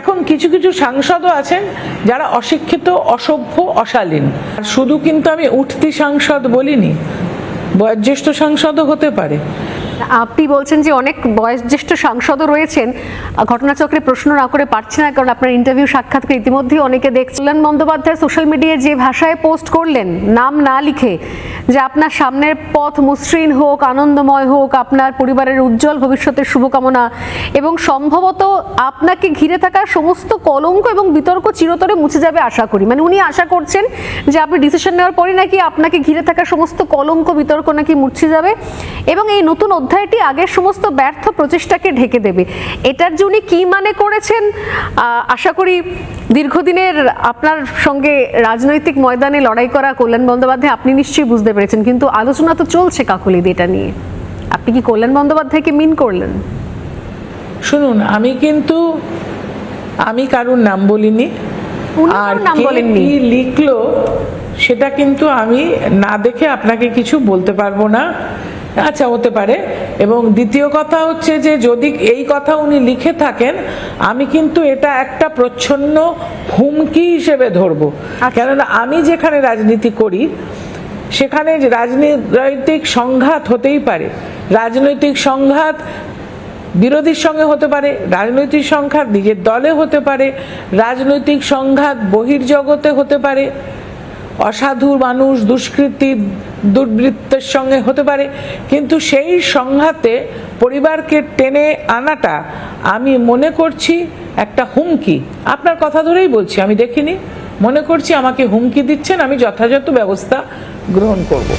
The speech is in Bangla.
এখন কিছু কিছু সাংসদও আছেন যারা অশিক্ষিত, অসভ্য, অশালীন। শুধু কিন্তু আমি উঠতি সাংসদ বলিনি, বয়োজ্যেষ্ঠ সাংসদও হতে পারে। আপনি বলছেন যে অনেক বয়োজ্যেষ্ঠ সাংসদও রয়েছেন, ঘটনাচক্রে প্রশ্ন না করে পারছে না, কারণ আপনার ইন্টারভিউ সাক্ষাৎকার ইতিমধ্যেই অনেকে দেখছিলেন। বন্দ্যোপাধ্যায় সোশ্যাল মিডিয়ায় যে ভাষায় পোস্ট করলেন, নাম না লিখে, যে আপনার সামনের পথ মসৃণ হোক, আনন্দময় হোক, আপনার পরিবারের উজ্জ্বল ভবিষ্যতের শুভকামনা, এবং সম্ভবত আপনাকে ঘিরে থাকা সমস্ত কলঙ্ক এবং বিতর্ক চিরতরে মুছে যাবে আশা করি। মানে উনি আশা করছেন যে আপনি ডিসিশন নেওয়ার পরে নাকি আপনাকে ঘিরে থাকা সমস্ত কলঙ্ক বিতর্ক নাকি মুছে যাবে, এবং এই নতুন অধ্যায়টি আগের সমস্ত ব্যর্থ প্রচেষ্টাকে ঢেকে দেবে। এটার যে উনি কি মানে করেছেন, আশা করি দীর্ঘদিনের আপনার সঙ্গে রাজনৈতিক ময়দানে লড়াই করা কল্যাণ বন্দ্যোপাধ্যায় আপনি নিশ্চয়ই বুঝতে পেরেছেন। কিন্তু আলোচনা তো চলছে কাকলিদি এটা নিয়ে, আপনি কি কল্যাণ বন্দ্যোপাধ্যায়কে মিন করলেন? শুনুন, আমি কারুর নাম বলিনি, আর কি লিখলো সেটা কিন্তু আমি না দেখে আপনাকে কিছু বলতে পারবো না। আচ্ছা, হতে পারে। এবং দ্বিতীয় কথা হচ্ছে যে যদি এই কথা উনি লিখে থাকেন, আমি কিন্তু এটা একটা প্রচ্ছন্ন হুমকি হিসেবে ধরবো। কেননা আমি যেখানে রাজনীতি করি সেখানে রাজনৈতিক সংঘাত হতেই পারে। রাজনৈতিক সংঘাত বিরোধীর সঙ্গে হতে পারে, রাজনৈতিক সংঘাত নিজের দলে হতে পারে, রাজনৈতিক সংঘাত বহির্জগতে হতে পারে, অসাধু মানুষ, দুষ্কৃতী, দুর্বৃত্তের সঙ্গে হতে পারে। কিন্তু সেই সংঘাতে পরিবারকে টেনে আনাটা আমি মনে করছি একটা হুমকি। আপনার কথা ধরেই বলছি, আমি দেখিনি, মনে করছি আমাকে হুমকি দিচ্ছেন, আমি যথাযথ ব্যবস্থা গ্রহণ করব।